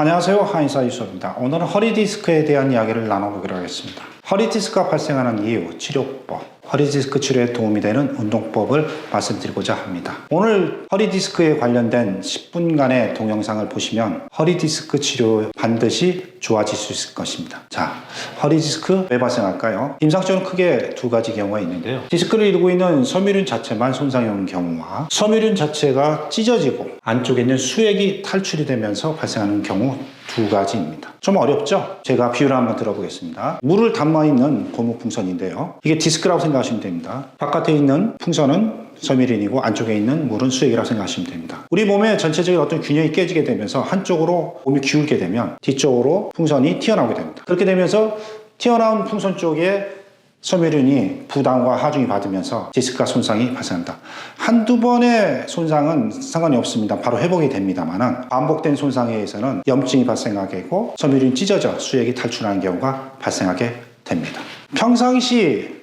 안녕하세요, 한의사 이수호입니다. 오늘은 허리 디스크에 대한 이야기를 나눠보기로 하겠습니다. 허리 디스크가 발생하는 이유, 치료법, 허리 디스크 치료에 도움이 되는 운동법을 말씀드리고자 합니다. 오늘 허리 디스크에 관련된 10분간의 동영상을 보시면 허리 디스크 치료 반드시 좋아질 수 있을 것입니다. 자, 허리 디스크 왜 발생할까요? 임상적으로 크게 두 가지 경우가 있는데요. 디스크를 이루고 있는 섬유륜 자체만 손상이 오는 경우와 섬유륜 자체가 찢어지고 안쪽에 있는 수액이 탈출이 되면서 발생하는 경우 두 가지입니다. 좀 어렵죠? 제가 비유를 한번 들어보겠습니다. 물을 담아있는 고무 풍선인데요. 이게 디스크라고 생각하시면 됩니다. 바깥에 있는 풍선은 섬유륜이고 안쪽에 있는 물은 수액이라고 생각하시면 됩니다. 우리 몸의 전체적인 어떤 균형이 깨지게 되면서 한쪽으로 몸이 기울게 되면 뒤쪽으로 풍선이 튀어나오게 됩니다. 그렇게 되면서 튀어나온 풍선 쪽에 섬유륜이 부담과 하중이 받으면서 디스크가 손상이 발생한다. 한두 번의 손상은 상관이 없습니다. 바로 회복이 됩니다만 반복된 손상에 의해서는 염증이 발생하게 되고 섬유륜이 찢어져 수액이 탈출하는 경우가 발생하게 됩니다. 평상시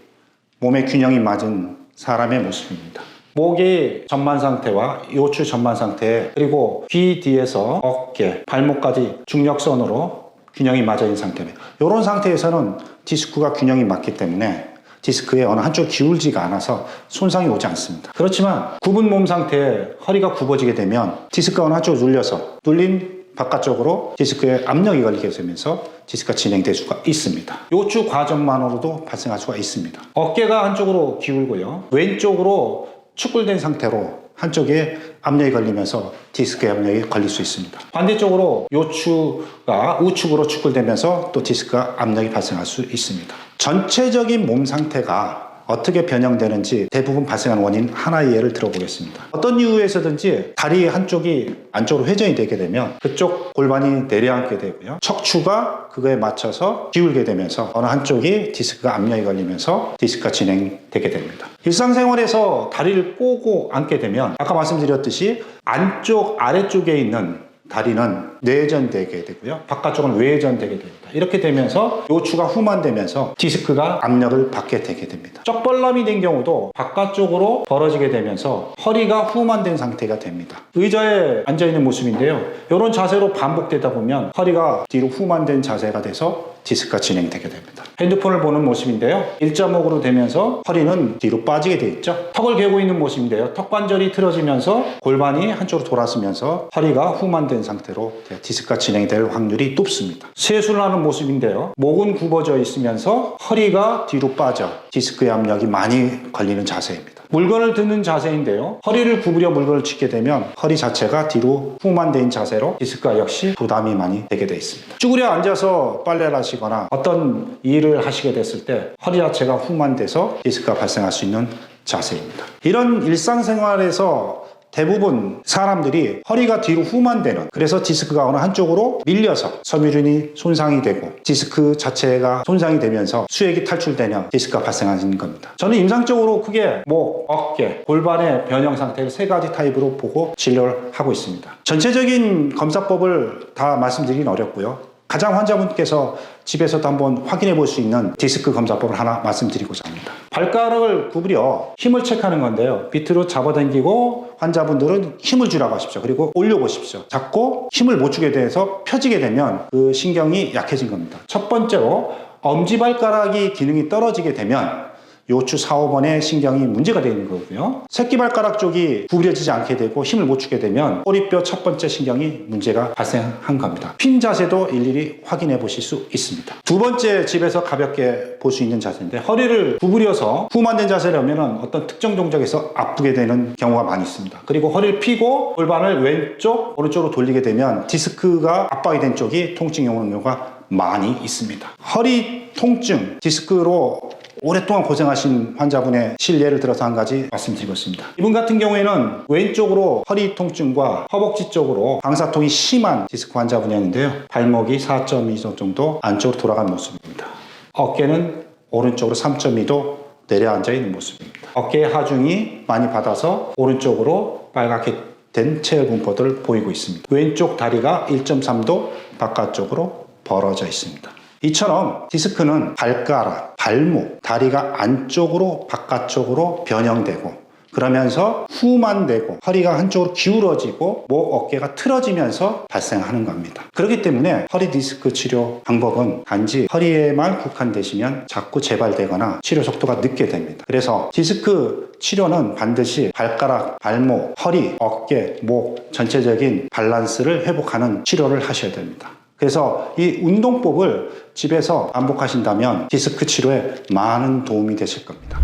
몸의 균형이 맞은 사람의 모습입니다. 목이 전만 상태와 요추 전만 상태, 그리고 귀 뒤에서 어깨, 발목까지 중력선으로 균형이 맞아 있는 상태입니다. 이런 상태에서는 디스크가 균형이 맞기 때문에 디스크에 어느 한쪽 기울지가 않아서 손상이 오지 않습니다. 그렇지만 굽은 몸 상태에 허리가 굽어지게 되면 디스크가 어느 한쪽으로 눌린 바깥쪽으로 디스크에 압력이 걸리게 되면서 디스크가 진행될 수가 있습니다. 요추 과정만으로도 발생할 수가 있습니다. 어깨가 한쪽으로 기울고요. 왼쪽으로 축굴된 상태로 한쪽에 압력이 걸리면서 디스크에 압력이 걸릴 수 있습니다. 반대쪽으로 요추가 우측으로 축굴되면서 또 디스크가 압력이 발생할 수 있습니다. 전체적인 몸 상태가 어떻게 변형되는지 대부분 발생하는 원인 하나의 예를 들어보겠습니다. 어떤 이유에서든지 다리 한쪽이 안쪽으로 회전이 되게 되면 그쪽 골반이 내려앉게 되고요. 척추가 그거에 맞춰서 기울게 되면서 어느 한쪽이 디스크가 압력이 걸리면서 디스크가 진행되게 됩니다. 일상생활에서 다리를 꼬고 앉게 되면 아까 말씀드렸듯이 안쪽 아래쪽에 있는 다리는 내전되게 되고요. 바깥쪽은 외전되게 됩니다. 이렇게 되면서 요추가 후만되면서 디스크가 압력을 받게 되게 됩니다. 쩍벌남이 된 경우도 바깥쪽으로 벌어지게 되면서 허리가 후만된 상태가 됩니다. 의자에 앉아있는 모습인데요. 이런 자세로 반복되다 보면 허리가 뒤로 후만된 자세가 돼서 디스크가 진행되게 됩니다. 핸드폰을 보는 모습인데요. 일자목으로 되면서 허리는 뒤로 빠지게 되어 있죠. 턱을 개고 있는 모습인데요. 턱관절이 틀어지면서 골반이 한쪽으로 돌아서면서 허리가 후만된 상태로 디스크가 진행될 확률이 높습니다. 세수를 하는 모습인데요. 목은 굽어져 있으면서 허리가 뒤로 빠져 디스크의 압력이 많이 걸리는 자세입니다. 물건을 드는 자세인데요. 허리를 구부려 물건을 짚게 되면 허리 자체가 뒤로 후만된 자세로 디스크가 역시 부담이 많이 되게 되어 있습니다. 쭈그려 앉아서 빨래를 하시거나 어떤 일을 하시게 됐을 때 허리 자체가 후만돼서 디스크가 발생할 수 있는 자세입니다. 이런 일상생활에서 대부분 사람들이 허리가 뒤로 후만되는, 그래서 디스크가 어느 한쪽으로 밀려서 섬유륜이 손상이 되고 디스크 자체가 손상이 되면서 수액이 탈출되면 디스크가 발생하는 겁니다. 저는 임상적으로 크게 목, 어깨, 골반의 변형 상태를 세 가지 타입으로 보고 진료를 하고 있습니다. 전체적인 검사법을 다 말씀드리긴 어렵고요. 가장 환자분께서 집에서도 한번 확인해 볼 수 있는 디스크 검사법을 하나 말씀드리고자 합니다. 발가락을 구부려 힘을 체크하는 건데요. 밑으로 잡아당기고 환자분들은 힘을 주라고 하십시오. 그리고 올려보십시오. 잡고 힘을 못 주게 돼서 펴지게 되면 그 신경이 약해진 겁니다. 첫 번째로 엄지발가락이 기능이 떨어지게 되면 요추 4, 5번의 신경이 문제가 되는 거고요. 새끼발가락 쪽이 구부려지지 않게 되고 힘을 못 주게 되면 꼬리뼈 첫 번째 신경이 문제가 발생한 겁니다. 핀 자세도 일일이 확인해 보실 수 있습니다. 두 번째, 집에서 가볍게 볼 수 있는 자세인데 허리를 구부려서 후만된 자세를 하면 어떤 특정 동작에서 아프게 되는 경우가 많이 있습니다. 그리고 허리를 펴고 골반을 왼쪽, 오른쪽으로 돌리게 되면 디스크가 압박이 된 쪽이 통증이 오는 경우가 많이 있습니다. 허리 통증, 디스크로 오랫동안 고생하신 환자분의 실례를 들어서 한 가지 말씀드리고 있습니다. 이분 같은 경우에는 왼쪽으로 허리 통증과 허벅지 쪽으로 방사통이 심한 디스크 환자분이었는데요. 발목이 4.2도 정도 안쪽으로 돌아간 모습입니다. 어깨는 오른쪽으로 3.2도 내려앉아 있는 모습입니다. 어깨의 하중이 많이 받아서 오른쪽으로 빨갛게 된 체열 분포들을 보이고 있습니다. 왼쪽 다리가 1.3도 바깥쪽으로 벌어져 있습니다. 이처럼 디스크는 발가락, 발목, 다리가 안쪽으로 바깥쪽으로 변형되고 그러면서 후만 되고 허리가 한쪽으로 기울어지고 목, 어깨가 틀어지면서 발생하는 겁니다. 그렇기 때문에 허리 디스크 치료 방법은 단지 허리에만 국한되시면 자꾸 재발되거나 치료 속도가 늦게 됩니다. 그래서 디스크 치료는 반드시 발가락, 발목, 허리, 어깨, 목 전체적인 밸런스를 회복하는 치료를 하셔야 됩니다. 그래서 이 운동법을 집에서 반복하신다면 디스크 치료에 많은 도움이 되실 겁니다.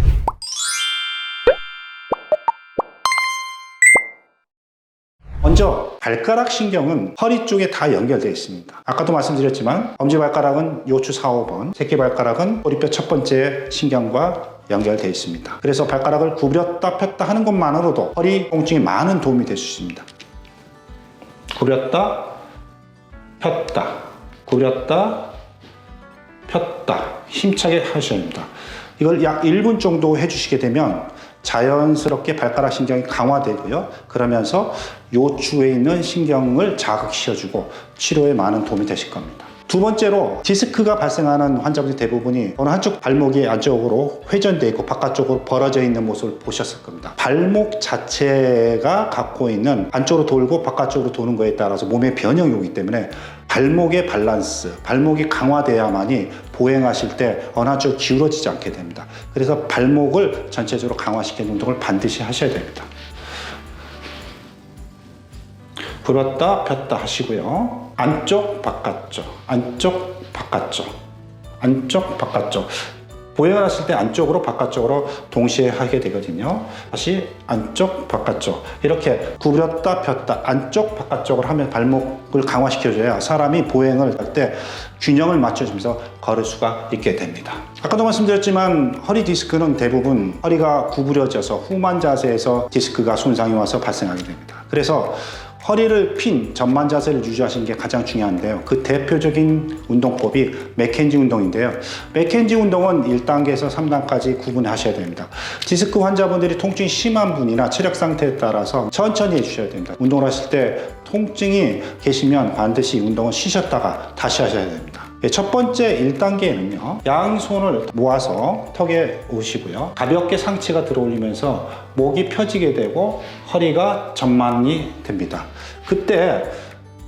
먼저 발가락 신경은 허리 쪽에 다 연결되어 있습니다. 아까도 말씀드렸지만 엄지발가락은 요추 4, 5번, 새끼발가락은 꼬리뼈 첫 번째 신경과 연결되어 있습니다. 그래서 발가락을 구부렸다 폈다 하는 것만으로도 허리 통증에 많은 도움이 될 수 있습니다. 구부렸다 폈다, 구부렸다 폈다 힘차게 하셔야 합니다. 이걸 약 1분 정도 해주시게 되면 자연스럽게 발가락 신경이 강화되고요. 그러면서 요추에 있는 신경을 자극시켜주고 치료에 많은 도움이 되실 겁니다. 두 번째로 디스크가 발생하는 환자분들 대부분이 어느 한쪽 발목이 안쪽으로 회전되어 있고 바깥쪽으로 벌어져 있는 모습을 보셨을 겁니다. 발목 자체가 갖고 있는 안쪽으로 돌고 바깥쪽으로 도는 거에 따라서 몸의 변형이 오기 때문에 발목의 밸런스, 발목이 강화돼야만이 보행하실 때 어느 한쪽으로 기울어지지 않게 됩니다. 그래서 발목을 전체적으로 강화시키는 운동을 반드시 하셔야 됩니다. 불었다 폈다 하시고요. 안쪽 바깥쪽, 안쪽 바깥쪽, 안쪽 바깥쪽. 보행을 하실 때 안쪽으로 바깥쪽으로 동시에 하게 되거든요. 다시 안쪽 바깥쪽 이렇게 구부렸다 폈다 안쪽 바깥쪽으로 하면 발목을 강화시켜줘야 사람이 보행을 할 때 균형을 맞춰주면서 걸을 수가 있게 됩니다. 아까도 말씀드렸지만 허리 디스크는 대부분 허리가 구부려져서 후만 자세에서 디스크가 손상이 와서 발생하게 됩니다. 그래서 허리를 핀 전만 자세를 유지하시는 게 가장 중요한데요. 그 대표적인 운동법이 맥켄지 운동인데요. 맥켄지 운동은 1단계에서 3단까지 구분하셔야 됩니다. 디스크 환자분들이 통증이 심한 분이나 체력 상태에 따라서 천천히 해주셔야 됩니다. 운동을 하실 때 통증이 계시면 반드시 운동을 쉬셨다가 다시 하셔야 됩니다. 첫 번째 1단계는요. 양손을 모아서 턱에 오시고요. 가볍게 상체가 들어올리면서 목이 펴지게 되고 허리가 전만이 됩니다. 그때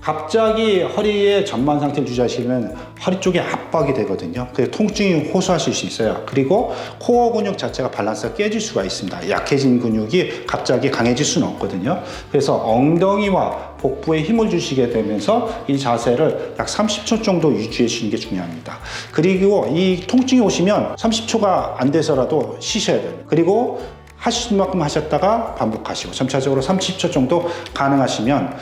갑자기 허리의 전만 상태를 유지하시면 허리 쪽에 압박이 되거든요. 그래서 통증이 호소하실 수 있어요. 그리고 코어 근육 자체가 밸런스가 깨질 수가 있습니다. 약해진 근육이 갑자기 강해질 수는 없거든요. 그래서 엉덩이와 복부에 힘을 주시게 되면서 이 자세를 약 30초 정도 유지해 주시는 게 중요합니다. 그리고 이 통증이 오시면 30초가 안 돼서라도 쉬셔야 돼요. 그리고 하실 만큼 하셨다가 반복하시고 점차적으로 30초 정도 가능하시면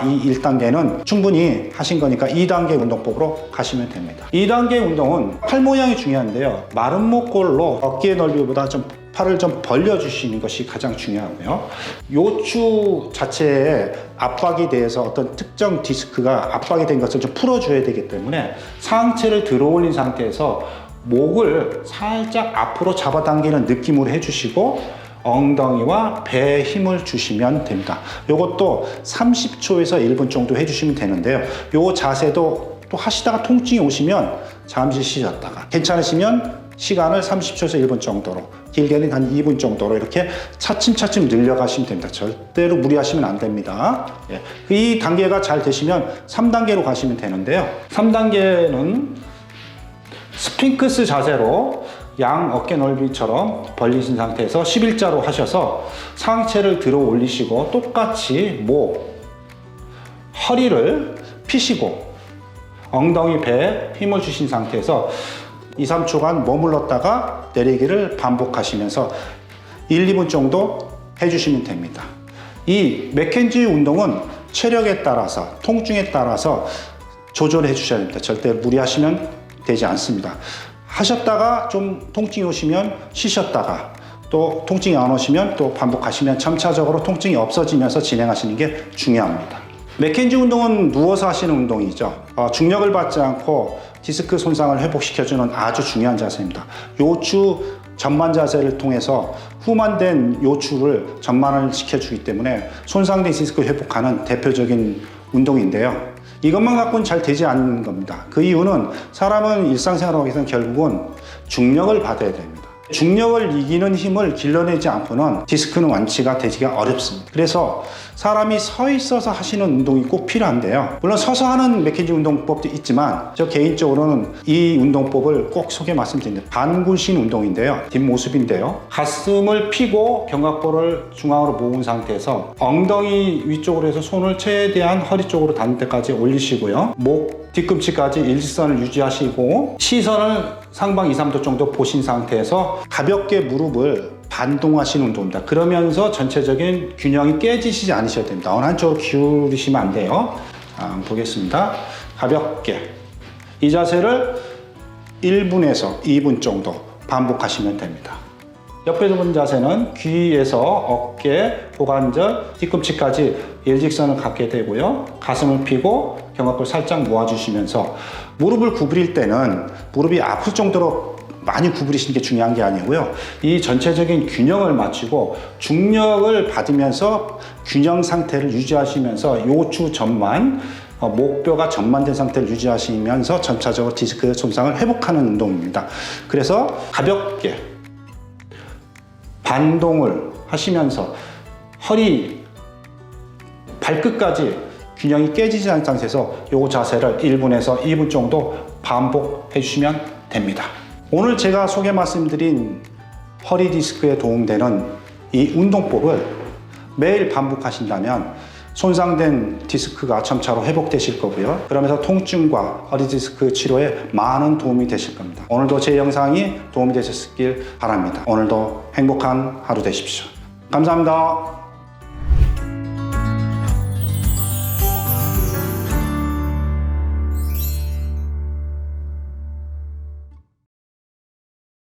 이 1단계는 충분히 하신 거니까 2단계 운동법으로 가시면 됩니다. 2단계 운동은 팔 모양이 중요한데요. 마른 목골로 어깨 넓이보다 좀 팔을 좀 벌려주시는 것이 가장 중요하고요. 요추 자체에 압박이 돼서 어떤 특정 디스크가 압박이 된 것을 좀 풀어줘야 되기 때문에 상체를 들어 올린 상태에서 목을 살짝 앞으로 잡아당기는 느낌으로 해주시고 엉덩이와 배에 힘을 주시면 됩니다. 이것도 30초에서 1분 정도 해주시면 되는데요. 이 자세도 또 하시다가 통증이 오시면 잠시 쉬셨다가 괜찮으시면 시간을 30초에서 1분 정도로 길게는 한 2분 정도로 이렇게 차츰차츰 늘려가시면 됩니다. 절대로 무리하시면 안 됩니다. 이 단계가 잘 되시면 3단계로 가시면 되는데요. 3단계는 스핑크스 자세로 양 어깨 넓이처럼 벌리신 상태에서 11자로 하셔서 상체를 들어 올리시고 똑같이 목, 허리를 피시고 엉덩이, 배에 힘을 주신 상태에서 2, 3초간 머물렀다가 내리기를 반복하시면서 1, 2분 정도 해주시면 됩니다. 이 맥켄지 운동은 체력에 따라서 통증에 따라서 조절해 주셔야 됩니다. 절대 무리하시면 되지 않습니다. 하셨다가 좀 통증이 오시면 쉬셨다가 또 통증이 안 오시면 또 반복하시면 점차적으로 통증이 없어지면서 진행하시는 게 중요합니다. 맥켄지 운동은 누워서 하시는 운동이죠. 중력을 받지 않고 디스크 손상을 회복시켜주는 아주 중요한 자세입니다. 요추 전만 자세를 통해서 후만된 요추를 전만을 시켜주기 때문에 손상된 디스크를 회복하는 대표적인 운동인데요. 이것만 갖고는 잘 되지 않는 겁니다. 그 이유는 사람은 일상생활을 하기 위해서는 결국은 중력을 받아야 됩니다. 중력을 이기는 힘을 길러내지 않고는 디스크는 완치가 되기가 어렵습니다. 그래서 사람이 서 있어서 하시는 운동이 꼭 필요한데요. 물론 서서 하는 맥켄지 운동법도 있지만 저 개인적으로는 이 운동법을 꼭 소개 말씀드립니다. 반군신 운동인데요. 뒷모습인데요. 가슴을 펴고 견갑골을 중앙으로 모은 상태에서 엉덩이 위쪽으로 해서 손을 최대한 허리 쪽으로 닿는 데까지 올리시고요. 목 뒤꿈치까지 일직선을 유지하시고 시선을 상방 2, 3도 정도 보신 상태에서 가볍게 무릎을 반동하시는 운동입니다. 그러면서 전체적인 균형이 깨지시지 않으셔야 됩니다. 어느 한쪽으로 기울이시면 안 돼요. 보겠습니다. 가볍게 이 자세를 1분에서 2분 정도 반복하시면 됩니다. 옆에 두 번 자세는 귀에서 어깨, 고관절, 뒤꿈치까지 일직선을 갖게 되고요. 가슴을 펴고 견갑골 살짝 모아주시면서 무릎을 구부릴 때는 무릎이 아플 정도로 많이 구부리시는 게 중요한 게 아니고요. 이 전체적인 균형을 맞추고 중력을 받으면서 균형 상태를 유지하시면서 요추 전만, 목뼈가 전만된 상태를 유지하시면서 점차적으로 디스크 손상을 회복하는 운동입니다. 그래서 가볍게 반동을 하시면서 허리 발끝까지 균형이 깨지지 않은 상태에서 이 자세를 1분에서 2분 정도 반복해 주시면 됩니다. 오늘 제가 소개 말씀드린 허리 디스크에 도움되는 이 운동법을 매일 반복하신다면 손상된 디스크가 점차로 회복되실 거고요. 그러면서 통증과 허리 디스크 치료에 많은 도움이 되실 겁니다. 오늘도 제 영상이 도움이 되셨길 바랍니다. 오늘도 행복한 하루 되십시오. 감사합니다.